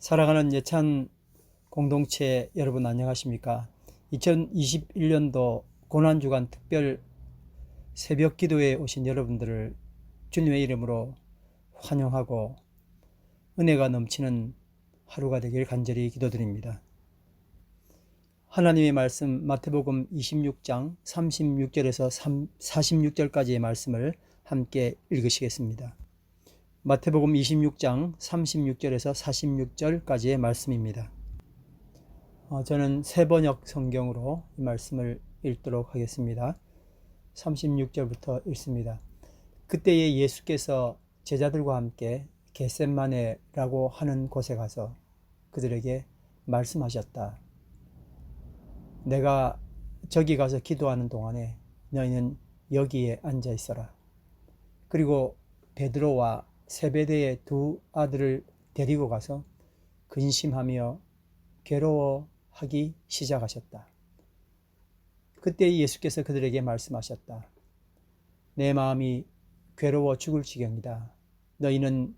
살아가는 예찬 공동체 여러분 안녕하십니까? 2021년도 고난주간 특별 새벽 기도에 오신 여러분들을 주님의 이름으로 환영하고 은혜가 넘치는 하루가 되길 간절히 기도드립니다. 하나님의 말씀 마태복음 26장 36절에서 46절까지의 말씀을 함께 읽으시겠습니다. 마태복음 26장 36절에서 46절까지의 말씀입니다. 저는 새번역 성경으로 이 말씀을 읽도록 하겠습니다. 36절부터 읽습니다. 그때에 예수께서 제자들과 함께 겟셋마네라고 하는 곳에 가서 그들에게 말씀하셨다. 내가 저기 가서 기도하는 동안에 너희는 여기에 앉아 있어라. 그리고 베드로와 세베대의 두 아들을 데리고 가서 근심하며 괴로워하기 시작하셨다. 그때 예수께서 그들에게 말씀하셨다. 내 마음이 괴로워 죽을 지경이다. 너희는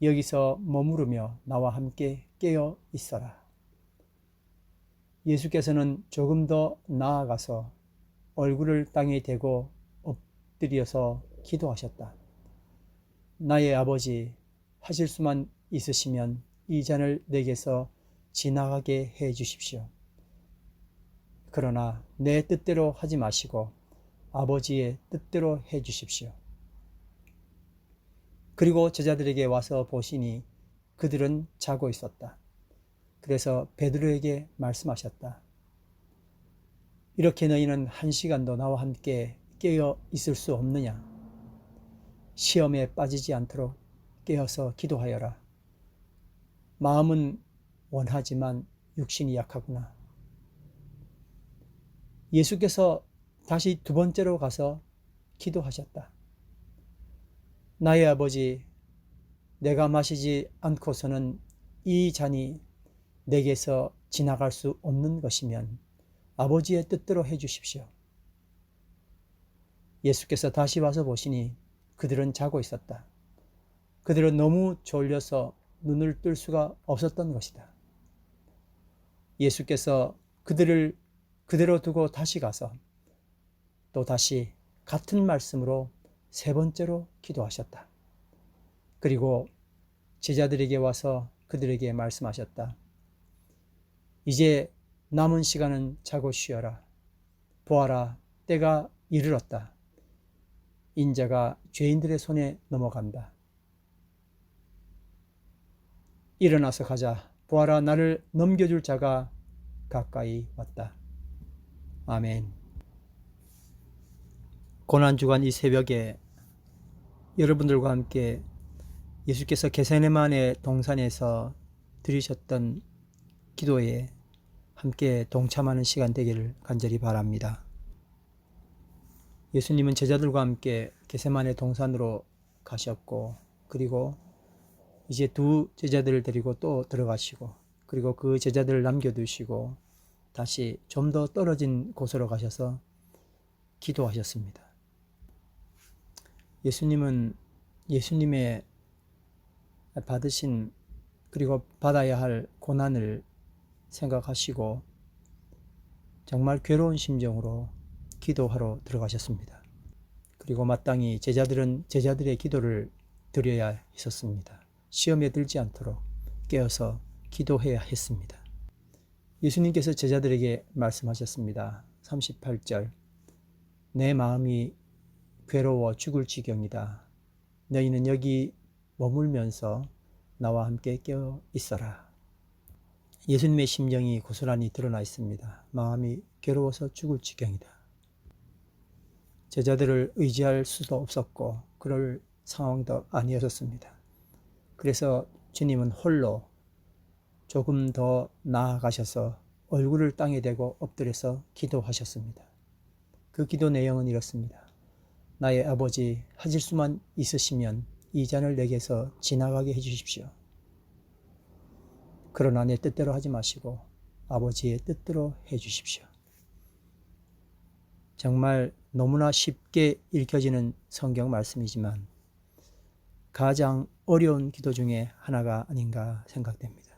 여기서 머무르며 나와 함께 깨어 있어라. 예수께서는 조금 더 나아가서 얼굴을 땅에 대고 엎드려서 기도하셨다. 나의 아버지, 하실 수만 있으시면 이 잔을 내게서 지나가게 해 주십시오. 그러나 내 뜻대로 하지 마시고 아버지의 뜻대로 해 주십시오. 그리고 제자들에게 와서 보시니 그들은 자고 있었다. 그래서 베드로에게 말씀하셨다. 이렇게 너희는 1시간도 나와 함께 깨어 있을 수 없느냐? 시험에 빠지지 않도록 깨어서 기도하여라. 마음은 원하지만 육신이 약하구나. 예수께서 다시 두 번째로 가서 기도하셨다. 나의 아버지, 내가 마시지 않고서는 이 잔이 내게서 지나갈 수 없는 것이면 아버지의 뜻대로 해 주십시오. 예수께서 다시 와서 보시니 그들은 자고 있었다. 그들은 너무 졸려서 눈을 뜰 수가 없었던 것이다. 예수께서 그들을 그대로 두고 다시 가서 또 다시 같은 말씀으로 세 번째로 기도하셨다. 그리고 제자들에게 와서 그들에게 말씀하셨다. 이제 남은 시간은 자고 쉬어라. 보아라, 때가 이르렀다. 인자가 죄인들의 손에 넘어간다. 일어나서 가자. 보아라, 나를 넘겨줄 자가 가까이 왔다. 아멘. 고난주간 이 새벽에 여러분들과 함께 예수께서 겟세마네 동산에서 드리셨던 기도에 함께 동참하는 시간 되기를 간절히 바랍니다. 예수님은 제자들과 함께 겟세마네 동산으로 가셨고, 그리고 이제 두 제자들을 데리고 또 들어가시고, 그리고 그 제자들을 남겨두시고 다시 좀 더 떨어진 곳으로 가셔서 기도하셨습니다. 예수님은 예수님의 받으신 그리고 받아야 할 고난을 생각하시고 정말 괴로운 심정으로 기도하러 들어가셨습니다. 그리고 마땅히 제자들은 제자들의 기도를 드려야 했었습니다. 시험에 들지 않도록 깨어서 기도해야 했습니다. 예수님께서 제자들에게 말씀하셨습니다. 38절, 내 마음이 괴로워 죽을 지경이다. 너희는 여기 머물면서 나와 함께 깨어 있어라. 예수님의 심정이 고스란히 드러나 있습니다. 마음이 괴로워서 죽을 지경이다. 제자들을 의지할 수도 없었고 그럴 상황도 아니었습니다. 그래서 주님은 홀로 조금 더 나아가셔서 얼굴을 땅에 대고 엎드려서 기도하셨습니다. 그 기도 내용은 이렇습니다. 나의 아버지, 하실 수만 있으시면 이 잔을 내게서 지나가게 해주십시오. 그러나 내 뜻대로 하지 마시고 아버지의 뜻대로 해주십시오. 정말 너무나 쉽게 읽혀지는 성경 말씀이지만 가장 어려운 기도 중에 하나가 아닌가 생각됩니다.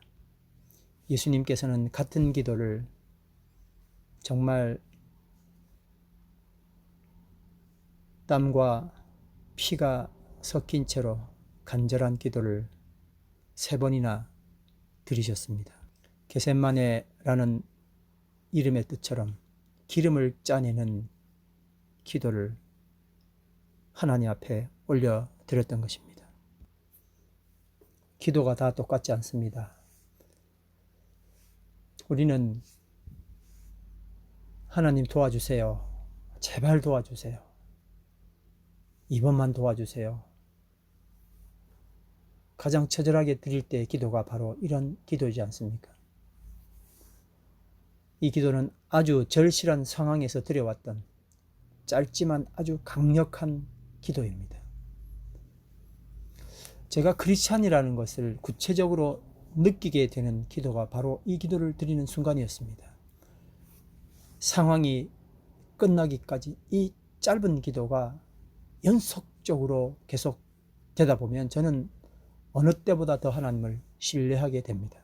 예수님께서는 같은 기도를 정말 땀과 피가 섞인 채로 간절한 기도를 3번이나 드리셨습니다. 게셋마네라는 이름의 뜻처럼 기름을 짜내는 기도를 하나님 앞에 올려드렸던 것입니다. 기도가 다 똑같지 않습니다. 우리는 하나님 도와주세요. 제발 도와주세요. 이번만 도와주세요. 가장 처절하게 드릴 때의 기도가 바로 이런 기도이지 않습니까? 이 기도는 아주 절실한 상황에서 드려왔던 짧지만 아주 강력한 기도입니다. 제가 크리스찬이라는 것을 구체적으로 느끼게 되는 기도가 바로 이 기도를 드리는 순간이었습니다. 상황이 끝나기까지 이 짧은 기도가 연속적으로 계속 되다 보면 저는 어느 때보다 더 하나님을 신뢰하게 됩니다.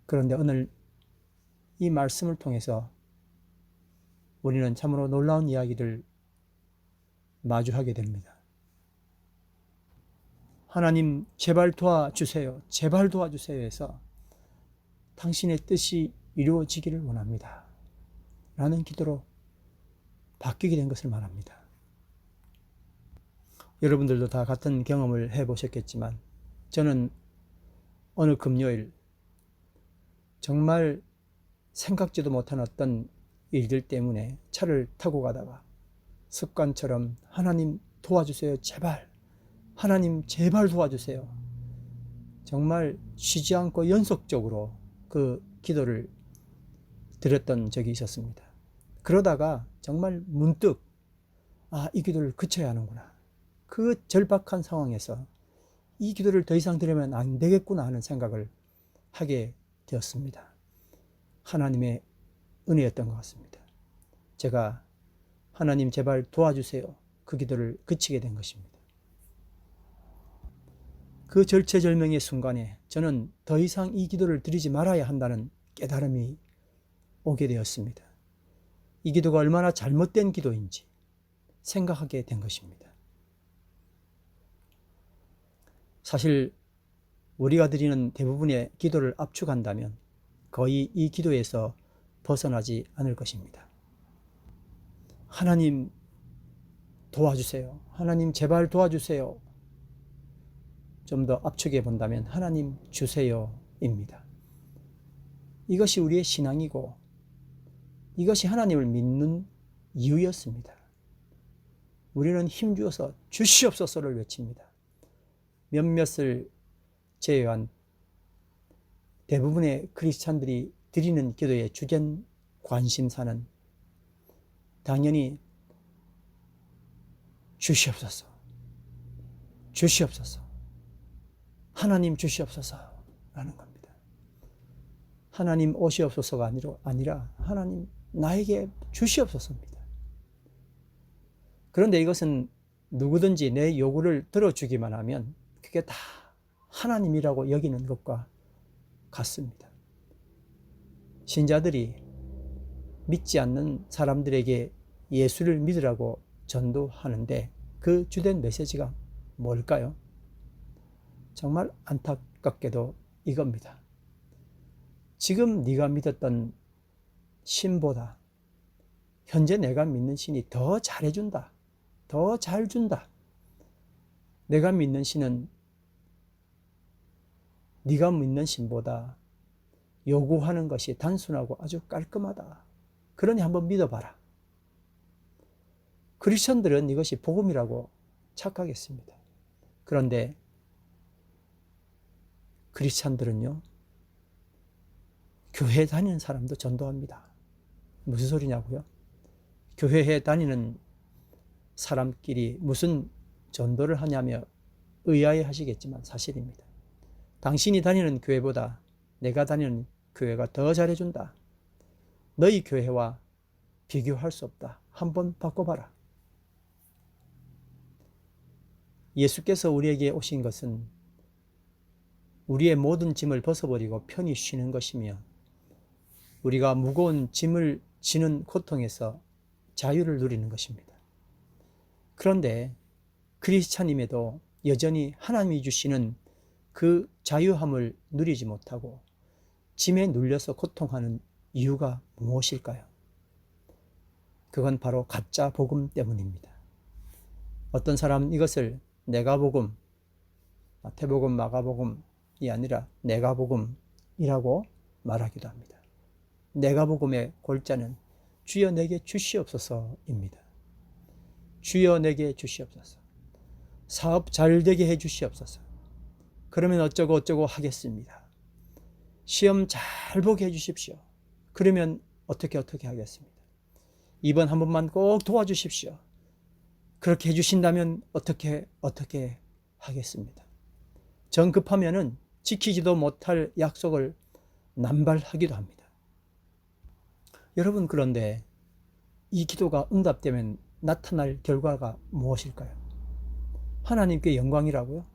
그런데 오늘 이 말씀을 통해서 우리는 참으로 놀라운 이야기를 마주하게 됩니다. 하나님 제발 도와주세요. 제발 도와주세요 해서 당신의 뜻이 이루어지기를 원합니다. 라는 기도로 바뀌게 된 것을 말합니다. 여러분들도 다 같은 경험을 해보셨겠지만 저는 어느 금요일 정말 생각지도 못한 어떤 일들 때문에 차를 타고 가다가 습관처럼 하나님 도와주세요. 제발. 하나님 제발 도와주세요. 정말 쉬지 않고 연속적으로 그 기도를 드렸던 적이 있었습니다. 그러다가 정말 문득 이 기도를 그쳐야 하는구나. 그 절박한 상황에서 이 기도를 더 이상 드리면 안 되겠구나 하는 생각을 하게 되었습니다. 하나님의 은혜였던 것 같습니다. 제가 하나님 제발 도와주세요. 그 기도를 그치게 된 것입니다. 그 절체절명의 순간에 저는 더 이상 이 기도를 드리지 말아야 한다는 깨달음이 오게 되었습니다. 이 기도가 얼마나 잘못된 기도인지 생각하게 된 것입니다. 사실 우리가 드리는 대부분의 기도를 압축한다면 거의 이 기도에서 벗어나지 않을 것입니다. 하나님 도와주세요. 하나님 제발 도와주세요. 좀 더 압축해 본다면 하나님 주세요입니다. 이것이 우리의 신앙이고 이것이 하나님을 믿는 이유였습니다. 우리는 힘주어서 주시옵소서를 외칩니다. 몇몇을 제외한 대부분의 크리스찬들이 드리는 기도의 주된 관심사는 당연히 주시옵소서, 주시옵소서, 하나님 주시옵소서 라는 겁니다. 하나님 오시옵소서가 아니라 하나님 나에게 주시옵소서입니다. 그런데 이것은 누구든지 내 요구를 들어주기만 하면 그게 다 하나님이라고 여기는 것과 같습니다. 신자들이 믿지 않는 사람들에게 예수를 믿으라고 전도하는데 그 주된 메시지가 뭘까요? 정말 안타깝게도 이겁니다. 지금 네가 믿었던 신보다 현재 내가 믿는 신이 더 잘해준다. 더 잘 준다. 내가 믿는 신은 네가 믿는 신보다 요구하는 것이 단순하고 아주 깔끔하다. 그러니 한번 믿어봐라. 크리스천들은 이것이 복음이라고 착각했습니다. 그런데 크리스천들은요, 교회 다니는 사람도 전도합니다. 무슨 소리냐고요? 교회에 다니는 사람끼리 무슨 전도를 하냐며 의아해 하시겠지만 사실입니다. 당신이 다니는 교회보다 내가 다니는 교회가 더 잘해준다. 너희 교회와 비교할 수 없다. 한번 바꿔봐라. 예수께서 우리에게 오신 것은 우리의 모든 짐을 벗어버리고 편히 쉬는 것이며 우리가 무거운 짐을 지는 고통에서 자유를 누리는 것입니다. 그런데 크리스찬임에도 여전히 하나님이 주시는 그 자유함을 누리지 못하고 짐에 눌려서 고통하는 이유가 무엇일까요? 그건 바로 가짜 복음 때문입니다. 어떤 사람은 이것을 내가 복음, 마태복음, 마가복음이 아니라 내가 복음이라고 말하기도 합니다. 내가 복음의 골자는 주여 내게 주시옵소서입니다. 주여 내게 주시옵소서. 사업 잘 되게 해 주시옵소서. 그러면 어쩌고 어쩌고 하겠습니다. 시험 잘 보게 해 주십시오. 그러면 어떻게 하겠습니다. 이번 한 번만 꼭 도와주십시오. 그렇게 해주신다면 어떻게 하겠습니다. 정 급하면은 지키지도 못할 약속을 남발하기도 합니다. 여러분, 그런데 이 기도가 응답되면 나타날 결과가 무엇일까요? 하나님께 영광이라고요?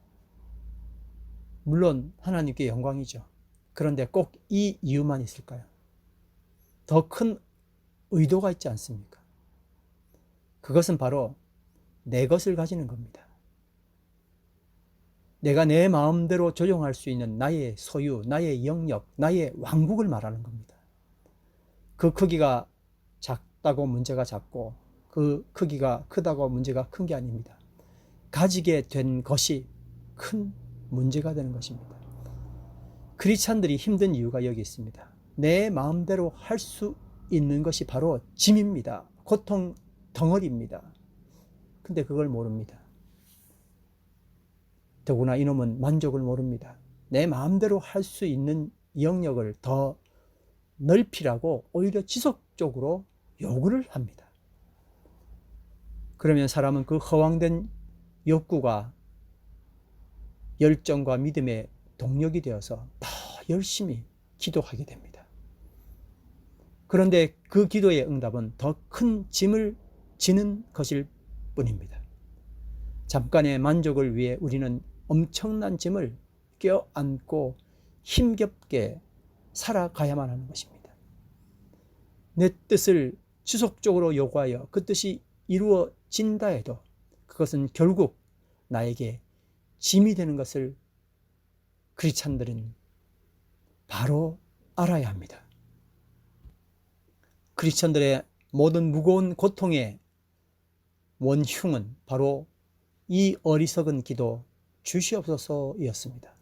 물론 하나님께 영광이죠. 그런데 꼭 이 이유만 있을까요? 더 큰 의도가 있지 않습니까? 그것은 바로 내 것을 가지는 겁니다. 내가 내 마음대로 조종할 수 있는 나의 소유, 나의 영역, 나의 왕국을 말하는 겁니다. 그 크기가 작다고 문제가 작고 그 크기가 크다고 문제가 큰 게 아닙니다. 가지게 된 것이 큰 문제가 되는 것입니다. 크리스찬들이 힘든 이유가 여기 있습니다. 내 마음대로 할 수 있는 것이 바로 짐입니다. 고통 덩어리입니다. 근데 그걸 모릅니다. 더구나 이놈은 만족을 모릅니다. 내 마음대로 할 수 있는 영역을 더 넓히라고 오히려 지속적으로 요구를 합니다. 그러면 사람은 그 허황된 욕구가 열정과 믿음의 동력이 되어서 더 열심히 기도하게 됩니다. 그런데 그 기도의 응답은 더 큰 짐을 지는 것일 뿐입니다. 잠깐의 만족을 위해 우리는 엄청난 짐을 껴안고 힘겹게 살아가야만 하는 것입니다. 내 뜻을 지속적으로 요구하여 그 뜻이 이루어진다 해도 그것은 결국 나에게 짐이 되는 것을 크리스찬들은 바로 알아야 합니다. 크리스찬들의 모든 무거운 고통의 원흉은 바로 이 어리석은 기도 주시옵소서였습니다.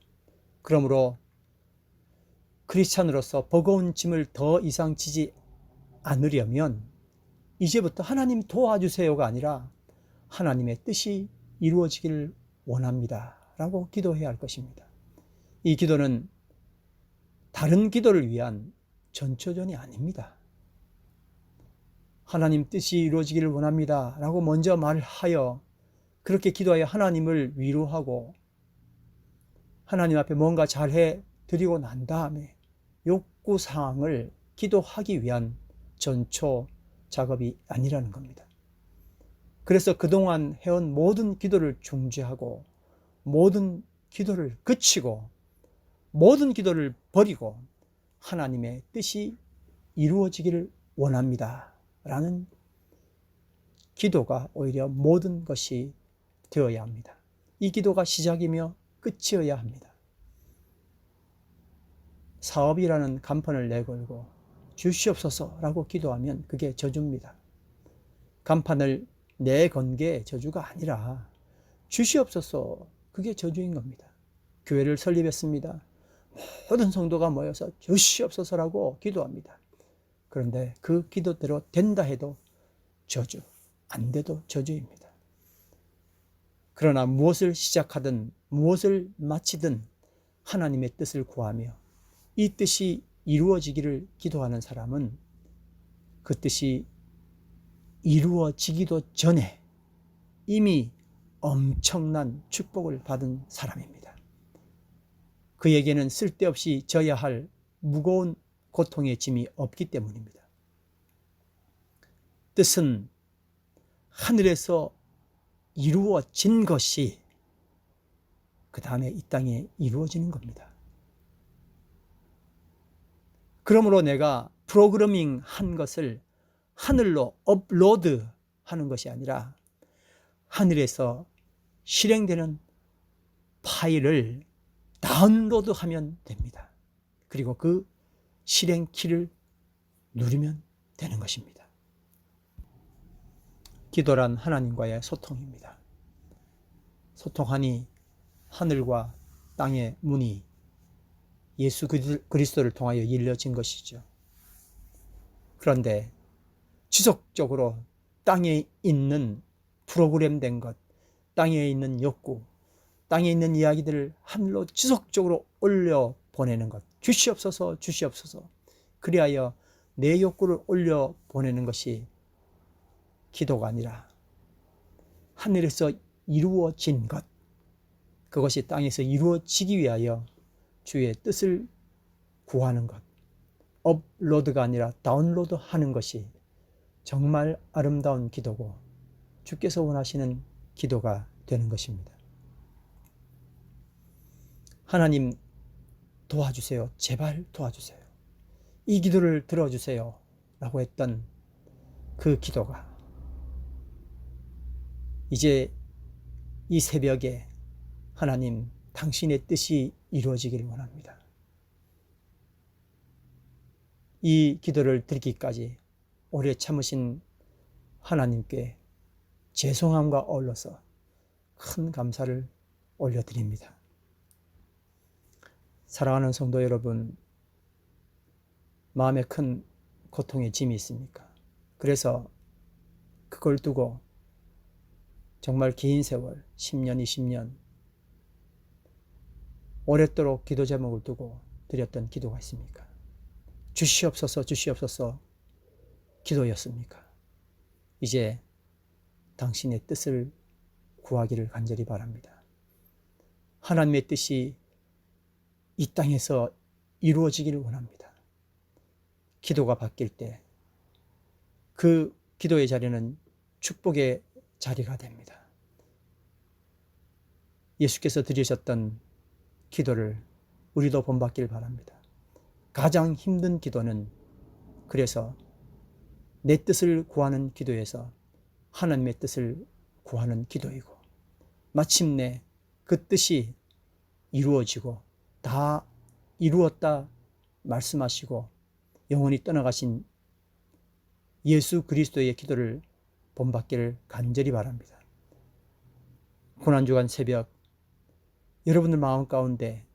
그러므로 크리스찬으로서 버거운 짐을 더 이상 지지 않으려면 이제부터 하나님 도와주세요가 아니라 하나님의 뜻이 이루어지기를 원합니다 라고 기도해야 할 것입니다. 이 기도는 다른 기도를 위한 전초전이 아닙니다. 하나님 뜻이 이루어지기를 원합니다 라고 먼저 말하여 그렇게 기도하여 하나님을 위로하고 하나님 앞에 뭔가 잘해 드리고 난 다음에 욕구사항을 기도하기 위한 전초 작업이 아니라는 겁니다. 그래서 그동안 해온 모든 기도를 중지하고 모든 기도를 그치고 모든 기도를 버리고 하나님의 뜻이 이루어지기를 원합니다 라는 기도가 오히려 모든 것이 되어야 합니다. 이 기도가 시작이며 끝이어야 합니다. 사업이라는 간판을 내걸고 주시옵소서라고 기도하면 그게 저주입니다. 간판을 내건 게 저주가 아니라 주시옵소서, 그게 저주인 겁니다. 교회를 설립했습니다. 모든 성도가 모여서 주시옵소서라고 기도합니다. 그런데 그 기도대로 된다 해도 저주, 안 돼도 저주입니다. 그러나 무엇을 시작하든 무엇을 마치든 하나님의 뜻을 구하며 이 뜻이 이루어지기를 기도하는 사람은 그 뜻이 이루어지기도 전에 이미 엄청난 축복을 받은 사람입니다. 그에게는 쓸데없이 져야 할 무거운 고통의 짐이 없기 때문입니다. 뜻은 하늘에서 이루어진 것이 그 다음에 이 땅에 이루어지는 겁니다. 그러므로 내가 프로그래밍 한 것을 하늘로 업로드 하는 것이 아니라 하늘에서 실행되는 파일을 다운로드하면 됩니다. 그리고 그 실행 키를 누르면 되는 것입니다. 기도란 하나님과의 소통입니다. 소통하니 하늘과 땅의 문이 예수 그리스도를 통하여 열려진 것이죠. 그런데 지속적으로 땅에 있는 프로그램된 것, 땅에 있는 욕구, 땅에 있는 이야기들을 하늘로 지속적으로 올려 보내는 것, 주시옵소서 주시옵소서, 그리하여 내 욕구를 올려 보내는 것이 기도가 아니라 하늘에서 이루어진 것, 그것이 땅에서 이루어지기 위하여 주의 뜻을 구하는 것, 업로드가 아니라 다운로드 하는 것이 정말 아름다운 기도고 주께서 원하시는 기도가 되는 것입니다. 하나님 도와주세요. 제발 도와주세요. 이 기도를 들어주세요. 라고 했던 그 기도가 이제 이 새벽에 하나님 당신의 뜻이 이루어지기를 원합니다. 이 기도를 드리기까지 오래 참으신 하나님께 죄송함과 어울러서 큰 감사를 올려드립니다. 사랑하는 성도 여러분, 마음에 큰 고통의 짐이 있습니까? 그래서 그걸 두고 정말 긴 세월, 10년, 20년 오랫도록 기도 제목을 두고 드렸던 기도가 있습니까? 주시옵소서 주시옵소서 기도였습니까? 이제 당신의 뜻을 구하기를 간절히 바랍니다. 하나님의 뜻이 이 땅에서 이루어지기를 원합니다. 기도가 바뀔 때 그 기도의 자리는 축복의 자리가 됩니다. 예수께서 드리셨던 기도를 우리도 본받길 바랍니다. 가장 힘든 기도는 그래서 내 뜻을 구하는 기도에서 하나님의 뜻을 구하는 기도이고, 마침내 그 뜻이 이루어지고 다 이루었다 말씀하시고 영원히 떠나가신 예수 그리스도의 기도를 본받기를 간절히 바랍니다. 고난주간 새벽 여러분들 마음 가운데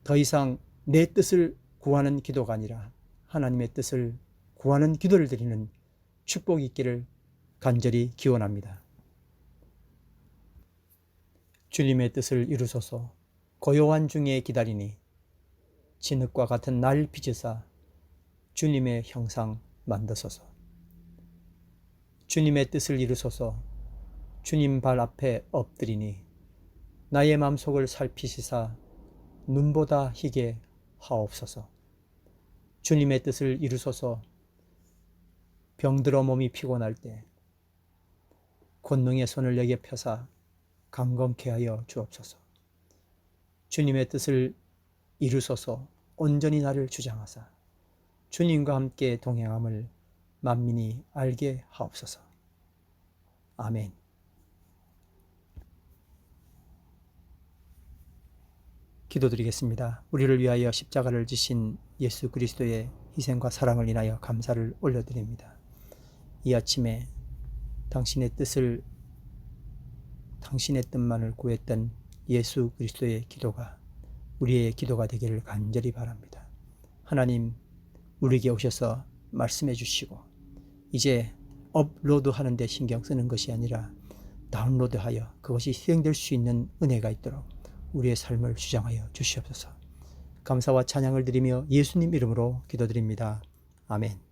더 이상 내 뜻을 구하는 기도가 아니라 하나님의 뜻을 구하는 기도를 드리는 축복이 있기를 간절히 기원합니다. 주님의 뜻을 이루소서. 고요한 중에 기다리니 진흙과 같은 날 빚으사 주님의 형상 만드소서. 주님의 뜻을 이루소서. 주님 발 앞에 엎드리니 나의 마음속을 살피시사 눈보다 희게 하옵소서. 주님의 뜻을 이루소서. 병들어 몸이 피곤할 때 권능의 손을 내게 펴사 강건케 하여 주옵소서. 주님의 뜻을 이루소서. 온전히 나를 주장하사 주님과 함께 동행함을 만민이 알게 하옵소서. 아멘. 기도드리겠습니다. 우리를 위하여 십자가를 지신 예수 그리스도의 희생과 사랑을 인하여 감사를 올려드립니다. 이 아침에 당신의 뜻만을 구했던 예수 그리스도의 기도가 우리의 기도가 되기를 간절히 바랍니다. 하나님, 우리에게 오셔서 말씀해 주시고 이제 업로드 하는 데 신경 쓰는 것이 아니라 다운로드하여 그것이 실행될 수 있는 은혜가 있도록 우리의 삶을 주장하여 주시옵소서. 감사와 찬양을 드리며 예수님 이름으로 기도드립니다. 아멘.